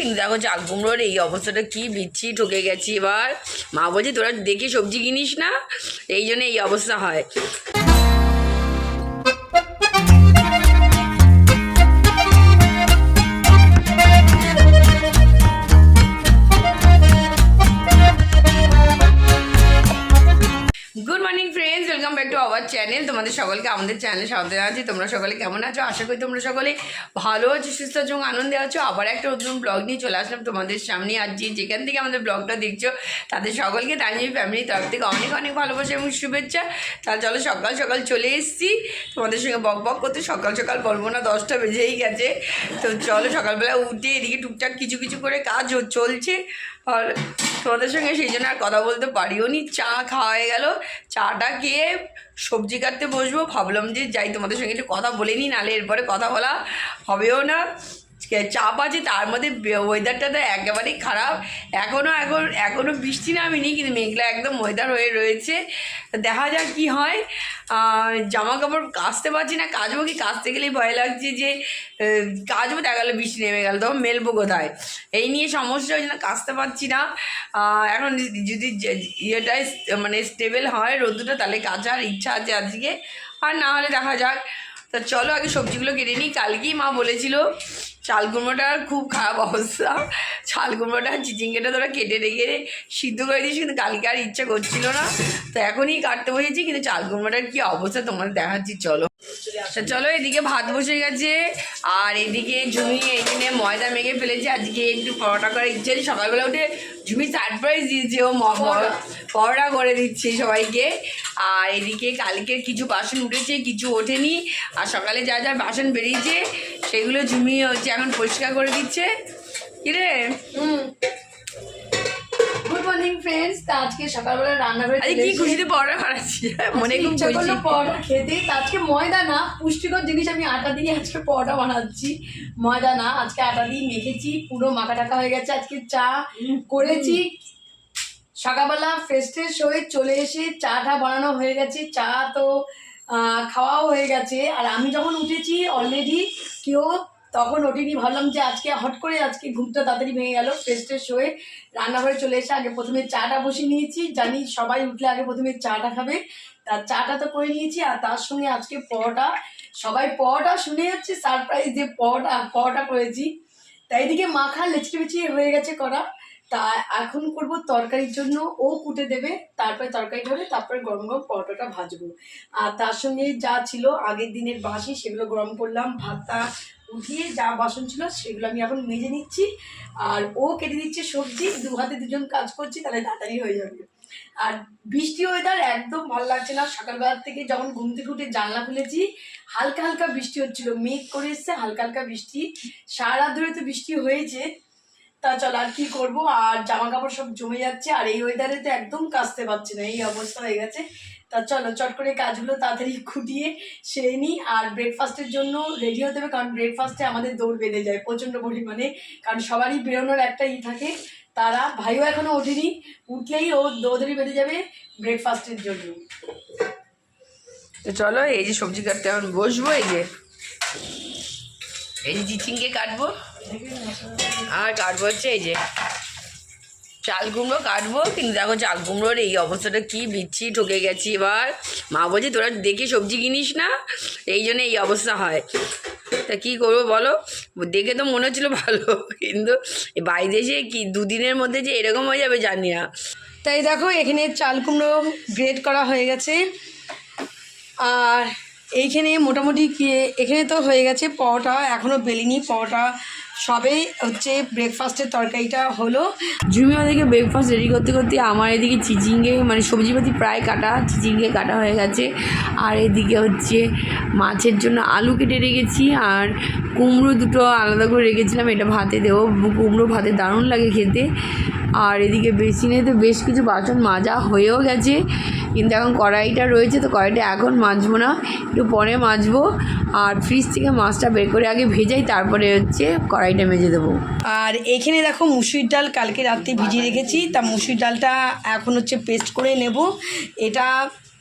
কিন্তু দেখো চাল কুমড়োর এই অবস্থাটা কি বিচ্ছি ঠকে গেছি। এবার মা বলছে তোরা দেখে সবজি কিনিস না, এই জন্য এই অবস্থা হয়। Good morning friends, welcome back to our channel. তোমাদের সকলকে আমাদের চ্যানেলে স্বাগত জানাচ্ছি। তোমরা সকলে কেমন আছো? আশা করি তোমরা সকলে ভালো আছো, সুস্থ আছো, আনন্দে আছো। আবার একটা নতুন ব্লগ নিয়ে চলে আসলাম তোমাদের সামনে। আজ যেখান থেকে আমাদের ব্লগটা দেখছো তাদের সকলকে তানজিম ফ্যামিলির তরফ থেকে অনেক অনেক ভালোবাসা এবং শুভেচ্ছা। তাহলে চলো সকাল সকাল চলে এসেছি তোমাদের সঙ্গে বক বক করতে। সকাল সকাল বলবো না, 10টা বেজেই গেছে। তো চলো সকালবেলা উঠে এদিকে টুকটাক কিছু কিছু করে কাজ চলছে, আর তোমাদের সঙ্গে সেই জন্য আর কথা বলতে পারিও নি। চা খাওয়া হয়ে গেল, চাটা খেয়ে সবজি কাটতে বসবো। ভাবলাম যে যাই তোমাদের সঙ্গে একটু কথা বলে নিই, নাহলে এরপরে কথা বলা হবেও না। চাপ আছে, তার মধ্যে ওয়েদারটা তো একেবারেই খারাপ। এখনও বৃষ্টি নামেনি, কিন্তু মেঘলা একদম ওয়েদার হয়ে রয়েছে। দেখা যাক কি হয়। জামা কাপড় কাচতে পারছি না, কাচবো কি, কাচতে গেলেই ভয় লাগছে যে কাচবো, দেখা গেলো বৃষ্টি নেমে গেল, তখন মেলবো কোথায়, এই নিয়ে সমস্যা। ওই জন্য কাচতে পারছি না। এখন যদি ইয়েটাই মানে স্টেবল হয় রোদ্দুটা, তাহলে কাচার ইচ্ছা আছে আজকে, আর না হলে দেখা যাক। তা চলো আগে সবজিগুলো কেটে নিই। কালকেই মা বলেছিল চাল কুমড়োটার খুব খারাপ অবস্থা, চাল কুমড়োটা চিচিঙ্গেটা তোরা কেটে রেখে সিদ্ধ করে দিয়েছি, কিন্তু কালকে আর ইচ্ছা করছিল না, তো এখনই কাটতে বসেছি। কিন্তু চাল কুমড়োটার কী অবস্থা তোমাদের দেখাচ্ছি চলো। তা চলো, এদিকে ভাত বসে গেছে, আর এদিকে ঝুমি এখানে ময়দা মেখে ফেলেছে। আজকে একটু পরোটা করার ইচ্ছে আছে। সকালবেলা উঠে ঝুমি সারপ্রাইজ দিয়েছে, ও পরোটা করে দিচ্ছে সবাইকে। আর এদিকে কালকে কিছু বাসন উঠেছে, কিছু ওঠেনি, আর সকালে যা যা বাসন বেরিয়েছে সেগুলো ঝুমি হচ্ছে এখন পরিষ্কার করে দিচ্ছে। কিরে গুড মর্নিং ফ্রেন্ডস। তা আজকে সকালবেলা রান্নাঘরে কি খুশিতে পরোটা বানাচ্ছি, মনে খুব খুশি পরোটা খেতে। আজকে ময়দা না, পুষ্টিকর জিনিস আমি আটা দিয়ে আজকে পরোটা বানাচ্ছি। ময়দা না, আজকে আটা দিয়ে মেখেছি, পুরো মাখা টাকা হয়ে গেছে। আজকে চা করেছি সকালবেলা, ফ্রেশ ট্রেশ হয়ে চলে এসে চাটা বানানো হয়ে গেছে। চা তো খাওয়াও হয়ে গেছে। আর আমি যখন উঠেছি অলরেডি কেউ তখন ওঠেনি। ভাবলাম যে আজকে হট করে আজকে ঘুমটা তাড়াতাড়ি ভেঙে গেল। ফ্রেশ ট্রেশ হয়ে রান্নাঘরে চলে এসে আগে প্রথমে চাটা বসিয়ে নিয়েছি। জানি সবাই উঠলে আগে প্রথমে চাটা খাবে, তার চাটা তো করে নিয়েছি। আর তার সঙ্গে আজকে পরোটা, সবাই পরোটা শুনে যাচ্ছে সারপ্রাইজ যে পরোটা করেছি। তাই এদিকে মাখা লেচড়ে বেচিয়ে হয়ে গেছে করা। তা এখন করব তরকারির জন্য, ও কুটে দেবে, তারপরে তরকারি ধরে তারপরে গরম গরম পরোটাটা ভাজবো। আর তার সঙ্গে যা ছিল আগের দিনের বাসি সেগুলো গরম করলাম, ভাতটা উঠিয়ে যা বাসন ছিল সেগুলো আমি এখন মেজে নিচ্ছি। আর ও কেটে দিচ্ছে সবজি, দু হাতে দুজন কাজ করছি, তাহলে তাড়াতাড়ি হয়ে যাবে। আর বৃষ্টি ওয়েদার একদম ভালো লাগছে না। সকালবেলা থেকে যখন ঘুম থেকে উঠে জানলা খুলেছি, হালকা হালকা বৃষ্টি হচ্ছিল, মেঘ করে এসছে, হালকা হালকা বৃষ্টি। সারা রাত ধরে তো বৃষ্টি হয়েছে। তা চল আর কি করবো, আর জামা কাপড় সব জমে যাচ্ছে, আর এই ওয়েদারে তো একদম কাচতে পারছি না, এই অবস্থা হয়ে গেছে। তা চলো চট করে কাজগুলো তাড়াতাড়ি খুঁটিয়ে সেরে নিই। আর ব্রেকফাস্টের জন্য রেডি হতে হবে, কারণ ব্রেকফাস্টে আমাদের দৌড় বেঁধে যায় প্রচণ্ড পরিমাণে, কারণ সবারই বেরোনোর একটা থাকে। তারা ভাইও এখনো ওঠেনি, উঠলেই ও দৌড়ি বেঁধে যাবে ব্রেকফাস্টের জন্য। তো চলো, এই যে সবজি কাটতে এখন বসবো। এই যে চিচিঙ্গে কাটবো, আর কাটবো হচ্ছে এই যে চাল কুমড়ো কাটবো। কিন্তু দেখো চাল কুমড়োর এই অবস্থাটা কি বিচ্ছি ঠকে গেছি। এবার মা বলছে তোরা দেখে সবজি কিনিস না, এই জন্য এই অবস্থা হয়। তা কী করবো বলো, দেখে তো মনে হচ্ছিলো ভালো, কিন্তু বাইরে এসে কি দুদিনের মধ্যে যে এরকম হয়ে যাবে জানি না। তাই দেখো এখানে চাল কুমড়ো গ্রেড করা হয়ে গেছে। আর এইখানে মোটামুটি এখানে তো হয়ে গেছে পরোটা, এখনও বেলিনি পরোটা, সবে হচ্ছে ব্রেকফাস্টের তরকারিটা হলো। ঝুমি ওদেরকে ব্রেকফাস্ট রেডি করতে করতে আমার এদিকে চিচিঙ্গে মানে সবজিপাতি প্রায় কাটা, চিচিঙ্গে কাটা হয়ে গেছে। আর এদিকে হচ্ছে মাছের জন্য আলু কেটে রেখেছি, আর কুমড়ো দুটো আলাদা করে রেখেছিলাম, এটা ভাতে দেবো। কুমড়ো ভাতে দারুণ লাগে খেতে। আর এদিকে বেসিনে তো বেশ কিছু বাসন মাজা হয়েও গেছে, কিন্তু এখন কড়াইটা রয়েছে, তো কড়াইটা এখন মাজবো না, একটু পরে মাজবো। আর ফ্রিজ থেকে মাছটা বের করে আগে ভেজাই, তারপরে হচ্ছে কড়াইটা মেজে দেবো। আর এখানে দেখো মুসুরির ডাল কালকে রাত্রে ভিজিয়ে রেখেছি, তা মুসুরির ডালটা এখন হচ্ছে পেস্ট করে নেব। এটা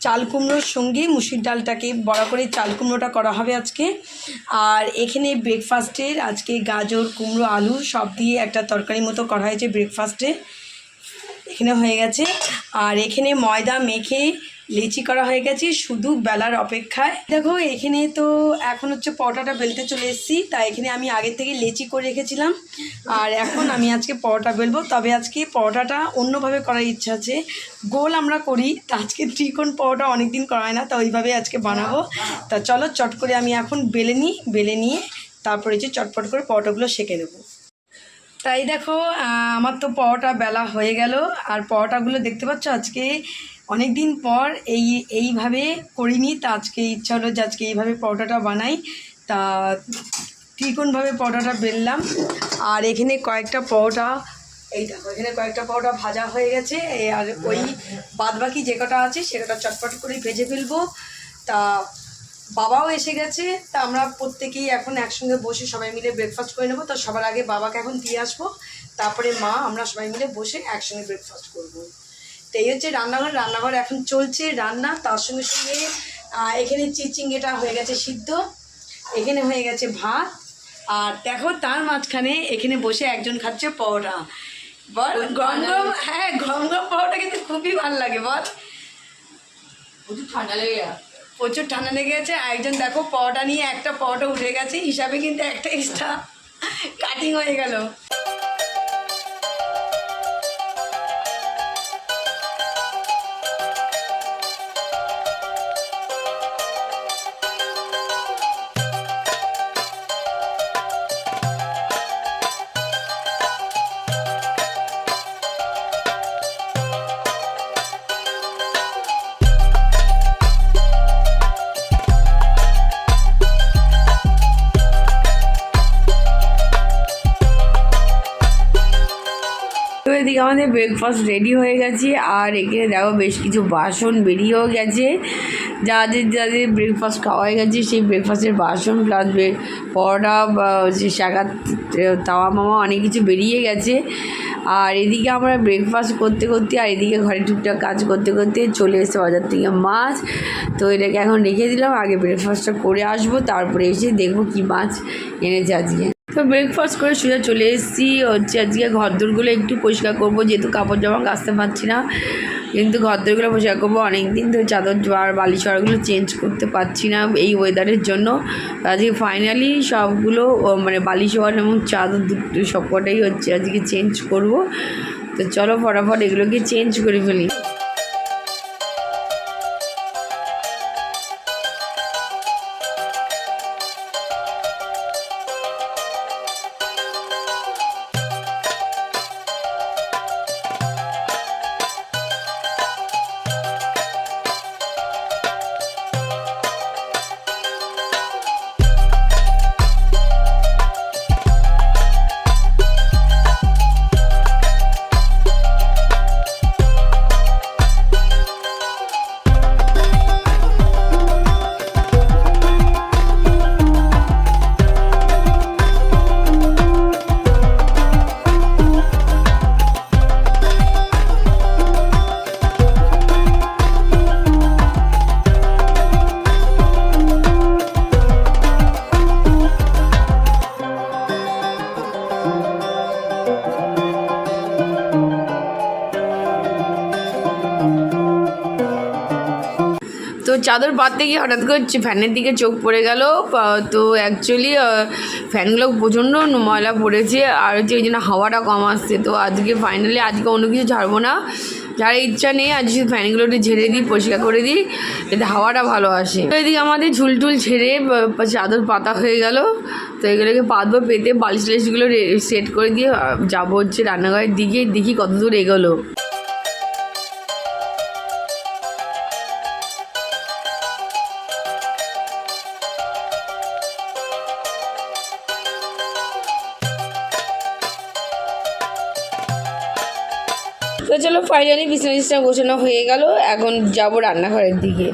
চাল কুমড়োর সঙ্গে মুসুর ডালটাকে বড়া করে চাল কুমড়োটা করা হবে আজকে। আর এখানে ব্রেকফাস্টের আজকে গাজর কুমড়ো আলু সব দিয়ে একটা তরকারি মতো করা হয়েছে ব্রেকফাস্টে, এখানে হয়ে গেছে। আর এখানে ময়দা মেখে লেচি করা হয়ে গেছে, শুধু বেলার অপেক্ষায়। দেখো এখানে তো এখন হচ্ছে পরোটাটা বেলতে চলে এসেছি, তাই এখানে আমি আগে থেকে লেচি করে রেখেছিলাম। আর এখন আমি আজকে পরোটা বেলবো, তবে আজকে পরোটাটা অন্যভাবে করার ইচ্ছা আছে। গোল আমরা করি, তা আজকে ত্রিকোণ পরোটা অনেকদিন করা হয় না, তা ওইভাবে আজকে বানাবো। তা চলো চট করে আমি এখন বেলে নিয়ে তারপরে যে চটপট করে পরোটাগুলো সেঁকে নেবো। তাই দেখো আমার তো পরোটা বেলা হয়ে গেল। আর পরোটাগুলো দেখতে পাচ্ছ আজকে অনেক দিন পর এইভাবে করিনি, তা আজকে ইচ্ছা হলো যে আজকে এইভাবে পরোটাটা বানাই। তা ত্রিকোণভাবে পরোটাটা বেললাম। আর এখানে কয়েকটা পরোটা, এই দেখো এখানে কয়েকটা পরোটা ভাজা হয়ে গেছে। আর ওই বাদবাকি যে কটা আছে সে কটা চটপট করে ভেজে ফেলবো। তা বাবাও এসে গেছে, তা আমরা প্রত্যেকেই এখন একসঙ্গে বসে সবাই মিলে ব্রেকফাস্ট করে নেবো। তো সবার আগে বাবাকে এখন দিয়ে আসবো, তারপরে মা আমরা সবাই মিলে বসে একসঙ্গে ব্রেকফাস্ট করবো। তো এই হচ্ছে রান্নাঘর এখন চলছে রান্না। তার সঙ্গে সঙ্গে এখানে চিচিঙ্গেটা হয়ে গেছে সিদ্ধ, এখানে হয়ে গেছে ভাত। আর দেখো তার মাঝখানে এখানে বসে একজন খাচ্ছে পরোটা। বল গরম গরম, হ্যাঁ গরম গরম পরোটা কিন্তু খুবই ভালো লাগে। বল প্রচুর ঠান্ডা লেগে গেছে, প্রচুর ঠান্ডা লেগে গেছে। একজন দেখো পরোটা নিয়ে একটা পরোটা উঠে গেছে, হিসাবে কিন্তু একটা এক্সট্রা কাটিং হয়ে গেল। তো এদিকে আমাদের ব্রেকফাস্ট রেডি হয়ে গেছে। আর এখানে দেখো বেশ কিছু বাসন বেরিয়েও গেছে, যাদের যাদের ব্রেকফাস্ট খাওয়া হয়ে গেছে সেই ব্রেকফাস্টের বাসন প্লাস পরোটা বা শাঁকা তাওয়া মামা অনেক কিছু বেরিয়ে গেছে। আর এদিকে আমরা ব্রেকফাস্ট করতে করতে আর এদিকে ঘরে টুকটাক কাজ করতে করতে চলে এসেছে বাজার থেকে মাছ। তো এটাকে এখন রেখে দিলাম, আগে ব্রেকফাস্টটা করে আসবো, তারপরে এসে দেখবো কী মাছ এনেছে আজকে। তো ব্রেকফাস্ট করে সোজা চলে এসেছি হচ্ছে আজকে ঘরদোরগুলো একটু পরিষ্কার করবো, যেহেতু কাপড় জামা কাচতে পারছি না, কিন্তু ঘরদোরগুলো পরিষ্কার করবো। অনেক দিন ধরে চাদর জোয়ার বালিশ ওয়ারগুলো চেঞ্জ করতে পারছি না এই ওয়েদারের জন্য। আজকে ফাইনালি সবগুলো মানে বালিশ ওয়ার এবং চাদর দুটো সবকটাই হচ্ছে আজকে চেঞ্জ করব। তো চলো ফটাফট এগুলোকে চেঞ্জ করে ফেলি। তো চাদর পাততে গিয়ে হঠাৎ করে ফ্যানের দিকে চোখ পড়ে গেল। তো অ্যাকচুয়ালি ফ্যানগুলো প্রচণ্ড ময়লা পড়েছে, আর হচ্ছে ওই জন্য হাওয়াটা কম আসছে। তো আজকে ফাইনালি আজকে অন্য কিছু ঝাড়বো না, যার ইচ্ছা নেই আজ শুধু ফ্যানগুলো একটু ঝেড়ে দিই, পরিষ্কার করে দিই, যাতে হাওয়াটা ভালো আসে। তো এদিকে আমাদের ঝুলটুল ঝেড়ে চাদর পাতা হয়ে গেল। তো এগুলোকে পাতবো, পেতে বালিশ টালিশগুলো সেট করে দিয়ে যাবো হচ্ছে রান্নাঘরের দিকে, দেখি কত দূর এগোলো। তো চলো ফাইনালি বিছানা গোছানো হয়ে গেল, এখন যাবো রান্নাঘরের দিকে।